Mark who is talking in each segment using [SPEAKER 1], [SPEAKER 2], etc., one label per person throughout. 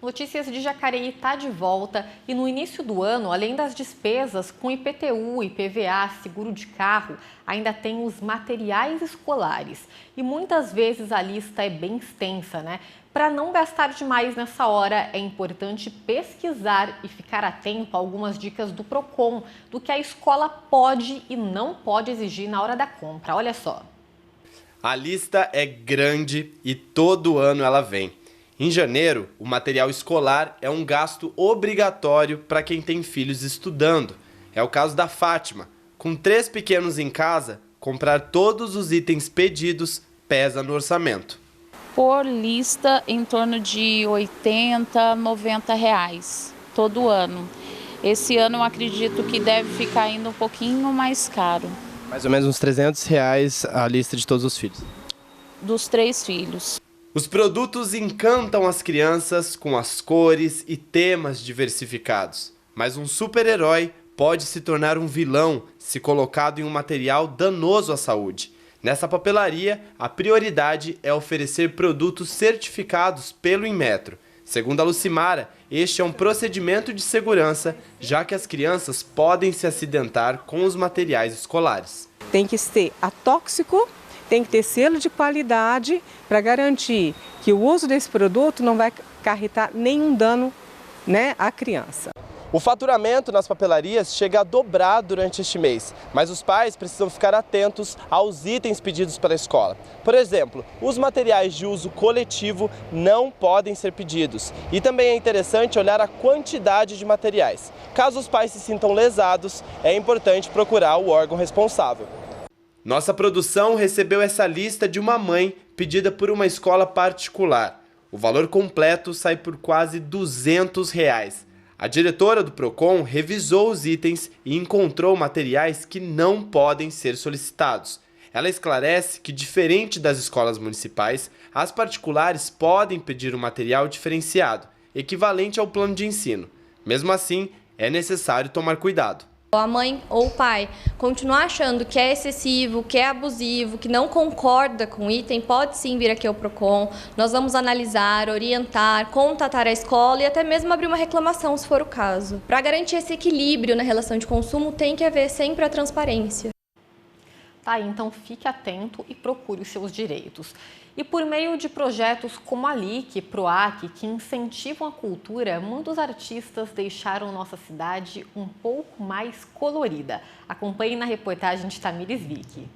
[SPEAKER 1] Notícias de Jacareí está de volta e no início do ano, além das despesas com IPTU, IPVA, seguro de carro, ainda tem os materiais escolares. E muitas vezes a lista é bem extensa, né? Para não gastar demais nessa hora, é importante pesquisar e ficar atento a algumas dicas do Procon, do que a escola pode e não pode exigir na hora da compra. Olha só.
[SPEAKER 2] A lista é grande e todo ano ela vem. Em janeiro, o material escolar é um gasto obrigatório para quem tem filhos estudando. É o caso da Fátima. Com 3 pequenos em casa, comprar todos os itens pedidos pesa no orçamento.
[SPEAKER 3] Por lista, em torno de R$80, R$90 todo ano. Esse ano eu acredito que deve ficar ainda um pouquinho mais caro.
[SPEAKER 4] Mais ou menos uns R$300 a lista de todos os filhos.
[SPEAKER 3] Dos 3 filhos.
[SPEAKER 2] Os produtos encantam as crianças com as cores e temas diversificados. Mas um super-herói pode se tornar um vilão se colocado em um material danoso à saúde. Nessa papelaria, a prioridade é oferecer produtos certificados pelo Inmetro. Segundo a Lucimara, este é um procedimento de segurança, já que as crianças podem se acidentar com os materiais escolares.
[SPEAKER 5] Tem que ser atóxico, tem que ter selo de qualidade para garantir que o uso desse produto não vai acarretar nenhum dano, né, à criança.
[SPEAKER 2] O faturamento nas papelarias chega a dobrar durante este mês, mas os pais precisam ficar atentos aos itens pedidos pela escola. Por exemplo, os materiais de uso coletivo não podem ser pedidos. E também é interessante olhar a quantidade de materiais. Caso os pais se sintam lesados, é importante procurar o órgão responsável. Nossa produção recebeu essa lista de uma mãe pedida por uma escola particular. O valor completo sai por quase R$200. A diretora do Procon revisou os itens e encontrou materiais que não podem ser solicitados. Ela esclarece que, diferente das escolas municipais, as particulares podem pedir um material diferenciado, equivalente ao plano de ensino. Mesmo assim, é necessário tomar cuidado.
[SPEAKER 6] A mãe ou o pai continuar achando que é excessivo, que é abusivo, que não concorda com o item, pode sim vir aqui ao Procon. Nós vamos analisar, orientar, contatar a escola e até mesmo abrir uma reclamação, se for o caso. Para garantir esse equilíbrio na relação de consumo, tem que haver sempre a transparência.
[SPEAKER 1] Tá, então fique atento e procure os seus direitos. E por meio de projetos como a LIC, PROAC, que incentivam a cultura, muitos artistas deixaram nossa cidade um pouco mais colorida. Acompanhe na reportagem de Tamires Vick.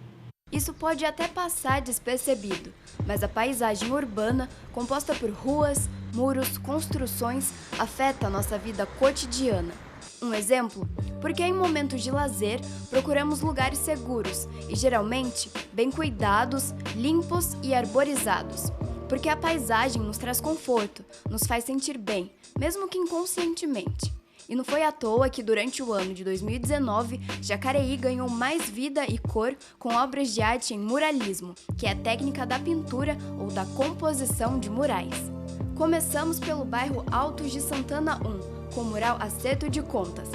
[SPEAKER 7] Isso pode até passar despercebido, mas a paisagem urbana, composta por ruas, muros, construções, afeta a nossa vida cotidiana. Um exemplo? Porque em momentos de lazer, procuramos lugares seguros e, geralmente, bem cuidados, limpos e arborizados. Porque a paisagem nos traz conforto, nos faz sentir bem, mesmo que inconscientemente. E não foi à toa que, durante o ano de 2019, Jacareí ganhou mais vida e cor com obras de arte em muralismo, que é a técnica da pintura ou da composição de murais. Começamos pelo bairro Altos de Santana 1, com o mural Acerto de Contas.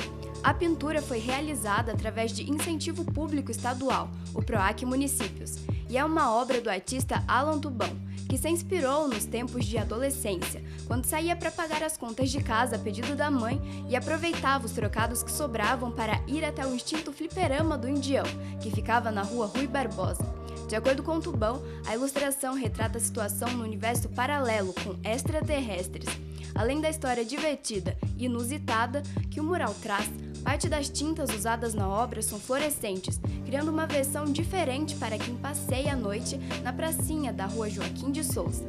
[SPEAKER 7] A pintura foi realizada através de incentivo público estadual, o PROAC Municípios, e é uma obra do artista Alan Tubão, que se inspirou nos tempos de adolescência, quando saía para pagar as contas de casa a pedido da mãe e aproveitava os trocados que sobravam para ir até o extinto fliperama do Indião, que ficava na rua Rui Barbosa. De acordo com Tubão, a ilustração retrata a situação no universo paralelo com extraterrestres. Além da história divertida e inusitada que o mural traz, parte das tintas usadas na obra são fluorescentes, criando uma versão diferente para quem passeia à noite na pracinha da rua Joaquim de Souza.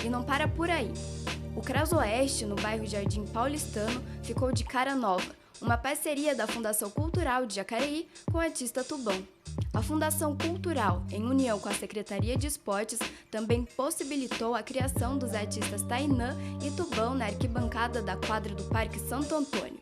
[SPEAKER 7] E não para por aí. O Crasoeste, no bairro Jardim Paulistano, ficou de cara nova, uma parceria da Fundação Cultural de Jacareí com o artista Tubão. A Fundação Cultural, em união com a Secretaria de Esportes, também possibilitou a criação dos artistas Tainã e Tubão na arquibancada da quadra do Parque Santo Antônio.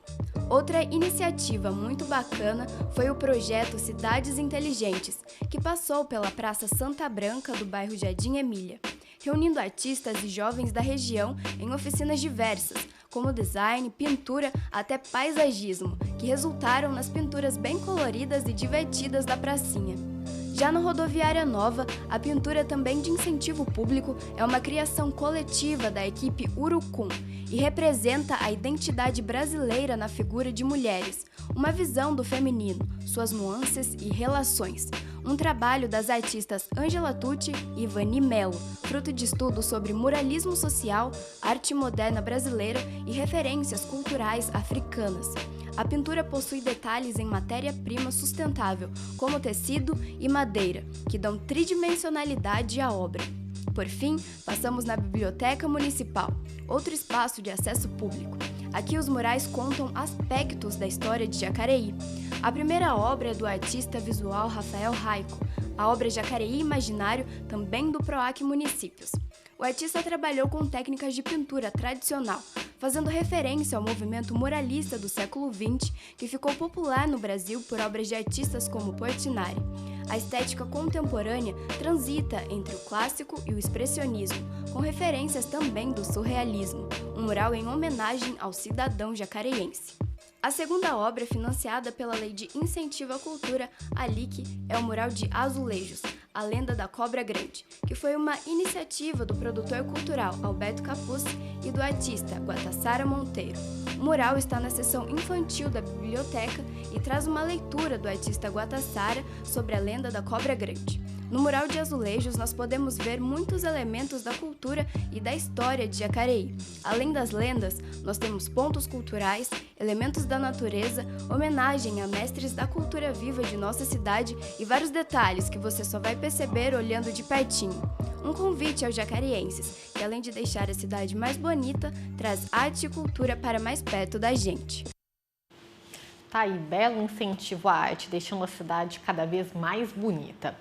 [SPEAKER 7] Outra iniciativa muito bacana foi o projeto Cidades Inteligentes, que passou pela Praça Santa Branca do bairro Jardim Emília, reunindo artistas e jovens da região em oficinas diversas, como design, pintura, até paisagismo, que resultaram nas pinturas bem coloridas e divertidas da pracinha. Já na Rodoviária Nova, a pintura também de incentivo público é uma criação coletiva da equipe Urucum e representa a identidade brasileira na figura de mulheres, uma visão do feminino, suas nuances e relações. Um trabalho das artistas Angela Tucci e Vani Mello, fruto de estudos sobre muralismo social, arte moderna brasileira e referências culturais africanas. A pintura possui detalhes em matéria-prima sustentável, como tecido e madeira, que dão tridimensionalidade à obra. Por fim, passamos na Biblioteca Municipal, outro espaço de acesso público. Aqui os murais contam aspectos da história de Jacareí. A primeira obra é do artista visual Rafael Raico, a obra Jacareí Imaginário, também do PROAC Municípios. O artista trabalhou com técnicas de pintura tradicional, fazendo referência ao movimento muralista do século XX, que ficou popular no Brasil por obras de artistas como Portinari. A estética contemporânea transita entre o clássico e o expressionismo, com referências também do surrealismo, um mural em homenagem ao cidadão jacareiense. A segunda obra, financiada pela Lei de Incentivo à Cultura, a LIC, é o mural de Azulejos, A Lenda da Cobra Grande, que foi uma iniciativa do produtor cultural Alberto Capuz e do artista Guatassara Monteiro. O mural está na seção infantil da biblioteca e traz uma leitura do artista Guatassara sobre a lenda da Cobra Grande. No mural de Azulejos, nós podemos ver muitos elementos da cultura e da história de Jacareí. Além das lendas, nós temos pontos culturais, elementos da natureza, homenagem a mestres da cultura viva de nossa cidade e vários detalhes que você só vai perceber olhando de pertinho. Um convite aos jacarienses, que além de deixar a cidade mais bonita, traz arte e cultura para mais perto da gente.
[SPEAKER 1] Tá aí, belo incentivo à arte, deixando a cidade cada vez mais bonita.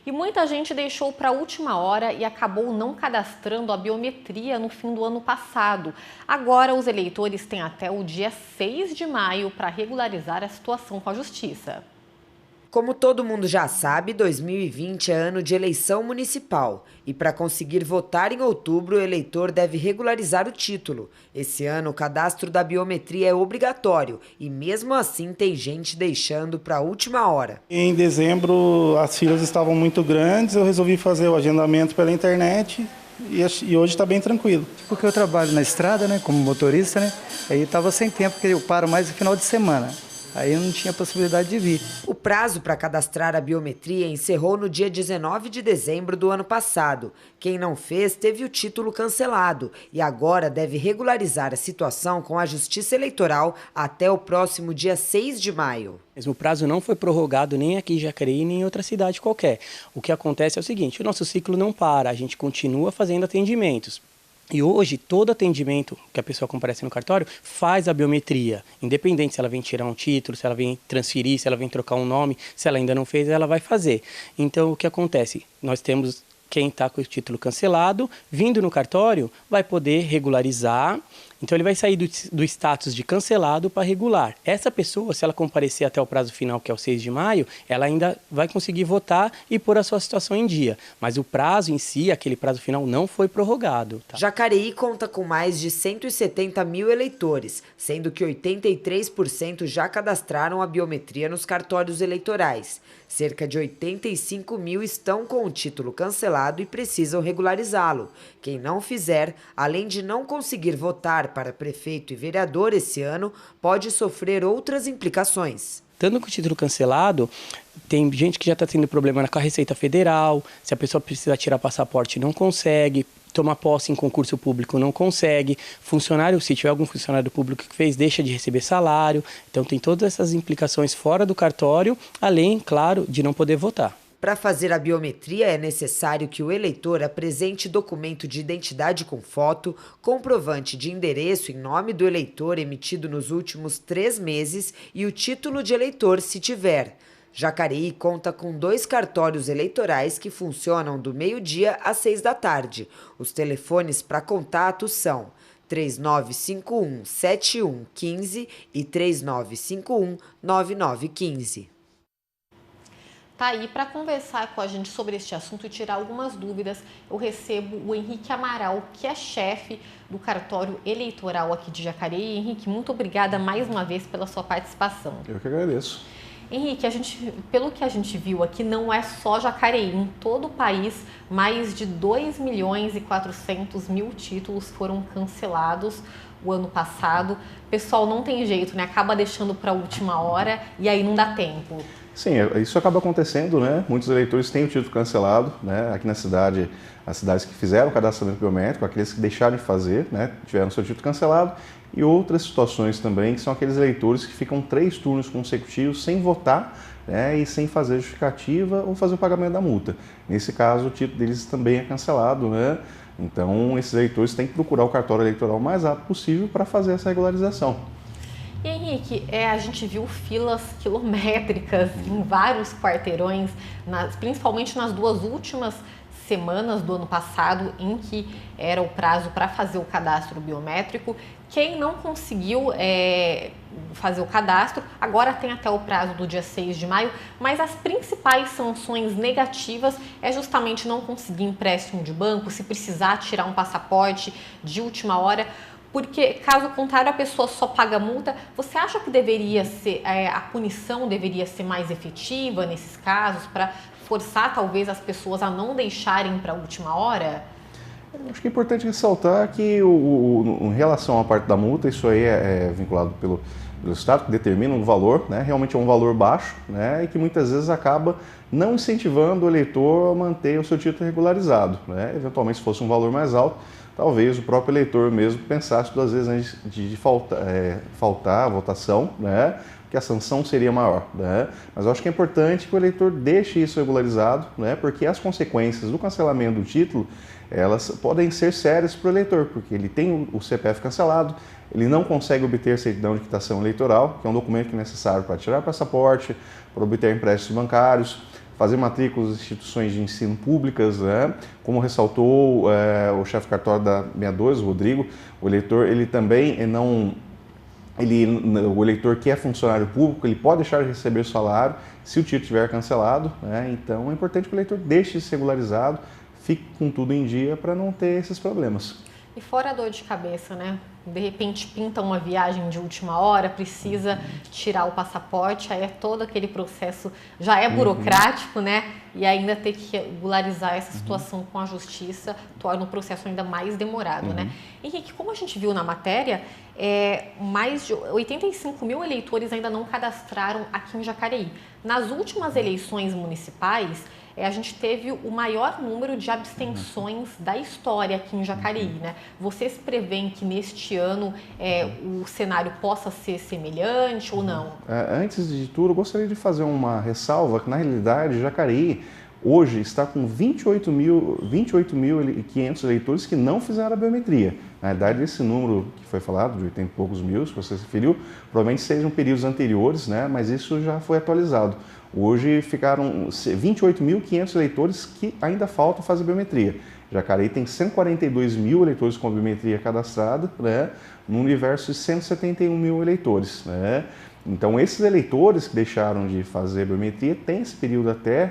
[SPEAKER 1] E muita gente deixou para a última hora e acabou não cadastrando a biometria no fim do ano passado. Agora, os eleitores têm até o dia 6 de maio para regularizar a situação com a Justiça.
[SPEAKER 8] Como todo mundo já sabe, 2020 é ano de eleição municipal e para conseguir votar em outubro, o eleitor deve regularizar o título. Esse ano, o cadastro da biometria é obrigatório e mesmo assim tem gente deixando para a última hora.
[SPEAKER 9] Em dezembro, as filas estavam muito grandes, eu resolvi fazer o agendamento pela internet e hoje está bem tranquilo.
[SPEAKER 10] Porque eu trabalho na estrada, né, como motorista, né, aí estava sem tempo, porque eu paro mais no final de semana. Aí eu não tinha possibilidade de vir.
[SPEAKER 8] O prazo para cadastrar a biometria encerrou no dia 19 de dezembro do ano passado. Quem não fez teve o título cancelado e agora deve regularizar a situação com a Justiça Eleitoral até o próximo dia 6 de maio.
[SPEAKER 11] O prazo não foi prorrogado nem aqui em Jacareí, nem em outra cidade qualquer. O que acontece é o seguinte, o nosso ciclo não para, a gente continua fazendo atendimentos. E hoje, todo atendimento que a pessoa comparece no cartório faz a biometria. Independente se ela vem tirar um título, se ela vem transferir, se ela vem trocar um nome, se ela ainda não fez, ela vai fazer. Então, o que acontece? Nós temos quem está com o título cancelado, vindo no cartório, vai poder regularizar. Então, ele vai sair do status de cancelado para regular. Essa pessoa, se ela comparecer até o prazo final, que é o 6 de maio, ela ainda vai conseguir votar e pôr a sua situação em dia. Mas o prazo em si, aquele prazo final, não foi prorrogado. Tá?
[SPEAKER 8] Jacareí conta com mais de 170 mil eleitores, sendo que 83% já cadastraram a biometria nos cartórios eleitorais. Cerca de 85 mil estão com o título cancelado e precisam regularizá-lo. Quem não fizer, além de não conseguir votar para prefeito e vereador esse ano, pode sofrer outras implicações.
[SPEAKER 11] Estando com o título cancelado, tem gente que já está tendo problema com a Receita Federal, se a pessoa precisa tirar passaporte não consegue, tomar posse em concurso público não consegue, funcionário, se tiver algum funcionário público que fez, deixa de receber salário. Então tem todas essas implicações fora do cartório, além, claro, de não poder votar.
[SPEAKER 8] Para fazer a biometria, é necessário que o eleitor apresente documento de identidade com foto, comprovante de endereço em nome do eleitor emitido nos últimos 3 meses e o título de eleitor, se tiver. Jacareí conta com 2 cartórios eleitorais que funcionam do meio-dia às 6 da tarde. Os telefones para contato são 3951-7115 e 3951-9915.
[SPEAKER 1] Tá aí para conversar com a gente sobre este assunto e tirar algumas dúvidas. Eu recebo o Henrique Amaral, que é chefe do cartório eleitoral aqui de Jacareí. Henrique, muito obrigada mais uma vez pela sua participação.
[SPEAKER 12] Eu que agradeço.
[SPEAKER 1] Henrique, pelo que a gente viu aqui, não é só Jacareí. Em todo o país, mais de 2.400.000 títulos foram cancelados o ano passado. O pessoal não tem jeito, né? Acaba deixando para a última hora e aí não dá tempo.
[SPEAKER 12] Sim, isso acaba acontecendo, né? Muitos eleitores têm o título cancelado, né? Aqui na cidade, as cidades que fizeram o cadastramento biométrico, aqueles que deixaram de fazer, né? Tiveram seu título cancelado, e outras situações também, que são aqueles eleitores que ficam 3 turnos consecutivos sem votar, né? E sem fazer justificativa ou fazer o pagamento da multa. Nesse caso, o título deles também é cancelado, né? Então, esses eleitores têm que procurar o cartório eleitoral o mais rápido possível para fazer essa regularização.
[SPEAKER 1] E Henrique, a gente viu filas quilométricas em vários quarteirões, principalmente nas 2 últimas semanas do ano passado, em que era o prazo para fazer o cadastro biométrico. Quem não conseguiu fazer o cadastro, agora tem até o prazo do dia 6 de maio, mas as principais sanções negativas é justamente não conseguir empréstimo de banco, se precisar tirar um passaporte de última hora, porque caso contrário a pessoa só paga multa. Você acha que deveria ser, a punição deveria ser mais efetiva nesses casos, para forçar talvez as pessoas a não deixarem para a última hora?
[SPEAKER 12] Acho que é importante ressaltar que em relação à parte da multa, isso aí é vinculado pelo Estado, que determina um valor, né? Realmente é um valor baixo, né? E que muitas vezes acaba não incentivando o eleitor a manter o seu título regularizado, né? Eventualmente, se fosse um valor mais alto, talvez o próprio eleitor mesmo pensasse 2 vezes antes de faltar a votação, né? Que a sanção seria maior, né? Mas eu acho que é importante que o eleitor deixe isso regularizado, né? Porque as consequências do cancelamento do título, elas podem ser sérias para o eleitor, porque ele tem o CPF cancelado, ele não consegue obter certidão de quitação eleitoral, que é um documento que é necessário para tirar passaporte, para obter empréstimos bancários, fazer matrículas em instituições de ensino públicas, né? Como ressaltou o chefe cartório da 62, o Rodrigo, o eleitor ele também o eleitor que é funcionário público, ele pode deixar de receber salário se o título estiver cancelado, né? Então é importante que o eleitor deixe isso regularizado, fique com tudo em dia para não ter esses problemas.
[SPEAKER 1] E fora a dor de cabeça, né? De repente pinta uma viagem de última hora, precisa tirar o passaporte, aí é todo aquele processo, já é burocrático, né? E ainda ter que regularizar essa situação com a justiça torna o processo ainda mais demorado, né? Henrique, como a gente viu na matéria, mais de 85.000 eleitores ainda não cadastraram aqui em Jacareí. Nas últimas eleições municipais, a gente teve o maior número de abstenções da história aqui em Jacareí, né? Vocês preveem que neste ano o cenário possa ser semelhante ou não?
[SPEAKER 12] Antes de tudo, eu gostaria de fazer uma ressalva que, na realidade, Jacareí hoje está com 28.500 eleitores que não fizeram a biometria. Na verdade, esse número que foi falado, de 80 e poucos mil, que você se referiu, provavelmente sejam períodos anteriores, né? Mas isso já foi atualizado. Hoje ficaram 28.500 eleitores que ainda faltam fazer biometria. Jacareí tem 142.000 eleitores com biometria cadastrada, né? No universo de 171.000 eleitores, né? Então, esses eleitores que deixaram de fazer biometria têm esse período até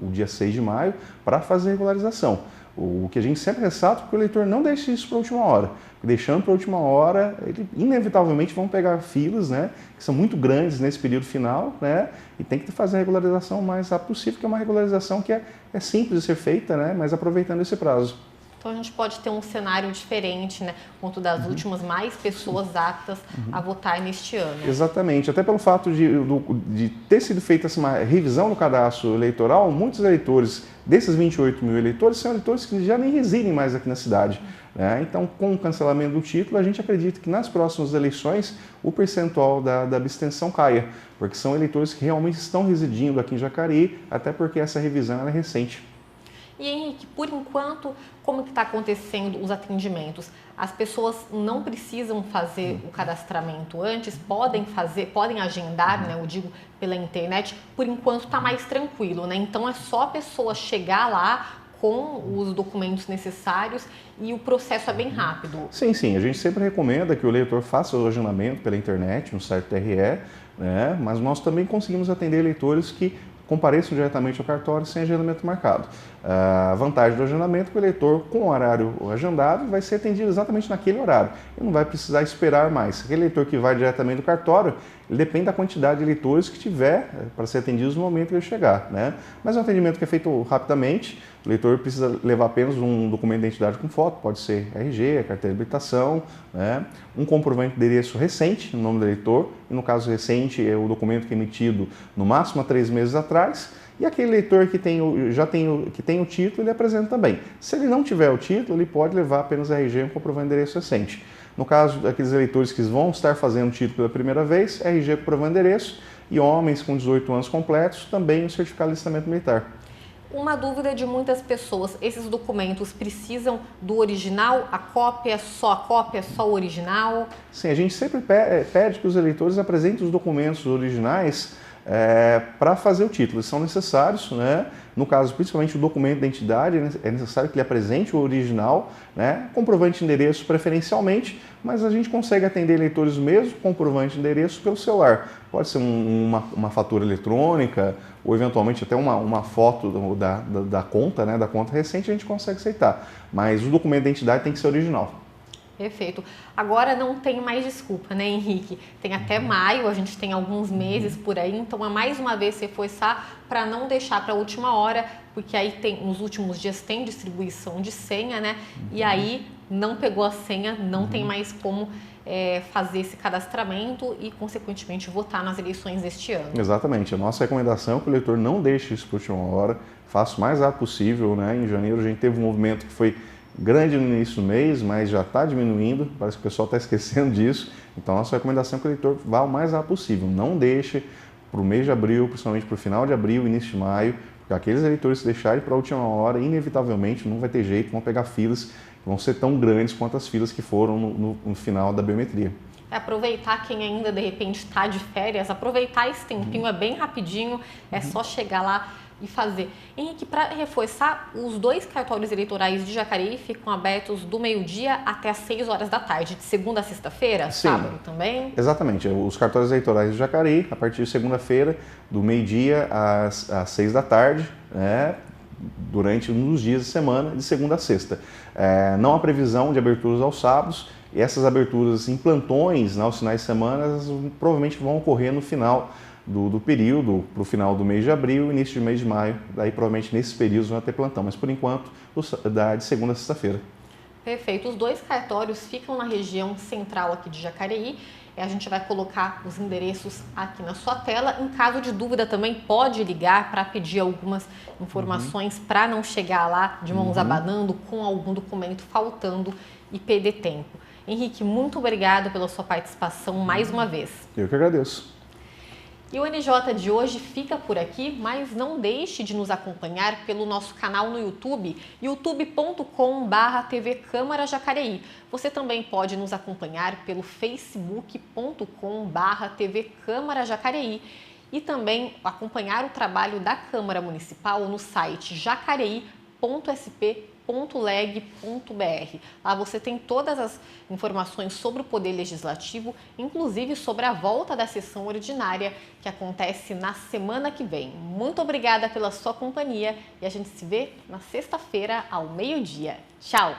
[SPEAKER 12] o dia 6 de maio para fazer regularização. O que a gente sempre ressalta é que o eleitor não deixe isso para a última hora. Deixando para a última hora, ele inevitavelmente vão pegar filas, né, que são muito grandes nesse período final, né, e tem que fazer a regularização o mais rápido possível, que é uma regularização que é simples de ser feita, né, mas aproveitando esse prazo.
[SPEAKER 1] Então a gente pode ter um cenário diferente, né, quanto das últimas, mais pessoas aptas a votar neste ano.
[SPEAKER 12] Exatamente, até pelo fato de ter sido feita uma revisão do cadastro eleitoral, muitos eleitores, desses 28.000 eleitores, são eleitores que já nem residem mais aqui na cidade. Né? Então, com o cancelamento do título, a gente acredita que nas próximas eleições o percentual da abstenção caia, porque são eleitores que realmente estão residindo aqui em Jacareí, até porque essa revisão é recente.
[SPEAKER 1] E Henrique, por enquanto, como que está acontecendo os atendimentos? As pessoas não precisam fazer o cadastramento antes, podem agendar, né, eu digo, pela internet. Por enquanto está mais tranquilo, né? Então é só a pessoa chegar lá com os documentos necessários e o processo é bem rápido.
[SPEAKER 12] Sim, sim. A gente sempre recomenda que o eleitor faça o agendamento pela internet, no site TRE, né? Mas nós também conseguimos atender eleitores que compareçam diretamente ao cartório sem agendamento marcado. A vantagem do agendamento é que o eleitor, com o horário agendado, vai ser atendido exatamente naquele horário. Ele não vai precisar esperar mais. Aquele eleitor que vai diretamente do cartório, ele depende da quantidade de eleitores que tiver para ser atendidos no momento que ele chegar, né? Mas é um atendimento que é feito rapidamente, o eleitor precisa levar apenas um documento de identidade com foto, pode ser RG, carteira de habilitação, né? Um comprovante de endereço recente, no nome do eleitor, e no caso recente é o documento que é emitido no máximo há 3 meses atrás, e aquele eleitor que tem o título, ele apresenta também. Se ele não tiver o título, ele pode levar apenas RG e um comprovante de endereço recente. No caso daqueles eleitores que vão estar fazendo o título pela primeira vez, RG com comprovante de endereço, e homens com 18 anos completos, também o certificado de alistamento militar.
[SPEAKER 1] Uma dúvida de muitas pessoas, esses documentos precisam do original? A cópia, só o original?
[SPEAKER 12] Sim, a gente sempre pede que os eleitores apresentem os documentos originais para fazer o título. Eles são necessários, né? No caso, principalmente o documento de identidade, é necessário que ele apresente o original, né? Comprovante de endereço preferencialmente, mas a gente consegue atender eleitores mesmo com comprovante de endereço pelo celular. Pode ser uma fatura eletrônica ou eventualmente até uma foto da conta, né? Da conta recente, a gente consegue aceitar. Mas o documento de identidade tem que ser original.
[SPEAKER 1] Perfeito. Agora não tem mais desculpa, né, Henrique? Tem até maio, a gente tem alguns meses por aí, então é mais uma vez reforçar para não deixar para a última hora, porque aí nos últimos dias tem distribuição de senha, né? E aí não pegou a senha, não tem mais como fazer esse cadastramento e, consequentemente, votar nas eleições deste ano.
[SPEAKER 12] Exatamente. A nossa recomendação é que o eleitor não deixe isso para a última hora, faça o mais rápido possível, né? Em janeiro a gente teve um movimento que foi grande no início do mês, mas já está diminuindo, parece que o pessoal está esquecendo disso. Então, a nossa recomendação é que o eleitor vá o mais rápido possível. Não deixe para o mês de abril, principalmente para o final de abril, início de maio, porque aqueles eleitores que deixarem para a última hora, inevitavelmente, não vai ter jeito, vão pegar filas que vão ser tão grandes quanto as filas que foram no final da biometria.
[SPEAKER 1] Aproveitar quem ainda, de repente, está de férias, aproveitar esse tempinho, é bem rapidinho, é só chegar lá e fazer. Henrique, para reforçar, os 2 cartórios eleitorais de Jacareí ficam abertos do meio-dia até às 6 horas da tarde, de segunda a sexta-feira, sábado também?
[SPEAKER 12] Exatamente, os cartórios eleitorais de Jacareí, a partir de segunda-feira, do meio-dia às 6 da tarde, né, durante um dos dias da semana, de segunda a sexta. Não há previsão de aberturas aos sábados, e essas aberturas em plantões, aos finais de semana, provavelmente vão ocorrer no final do período, para o final do mês de abril, início do mês de maio, daí provavelmente nesses períodos vão ter plantão, mas por enquanto de segunda a sexta-feira.
[SPEAKER 1] Perfeito, os 2 cartórios ficam na região central aqui de Jacareí, a gente vai colocar os endereços aqui na sua tela, em caso de dúvida também pode ligar para pedir algumas informações para não chegar lá de mãos abanando com algum documento faltando e perder tempo. Henrique, muito obrigado pela sua participação mais uma vez.
[SPEAKER 12] Eu que agradeço.
[SPEAKER 1] E o NJ de hoje fica por aqui, mas não deixe de nos acompanhar pelo nosso canal no YouTube, youtube.com/TV Câmara Jacareí. Você também pode nos acompanhar pelo facebook.com/TV Câmara Jacareí e também acompanhar o trabalho da Câmara Municipal no site jacareí.sp.leg.br. Lá você tem todas as informações sobre o Poder Legislativo, inclusive sobre a volta da sessão ordinária que acontece na semana que vem. Muito obrigada pela sua companhia e a gente se vê na sexta-feira ao meio-dia. Tchau!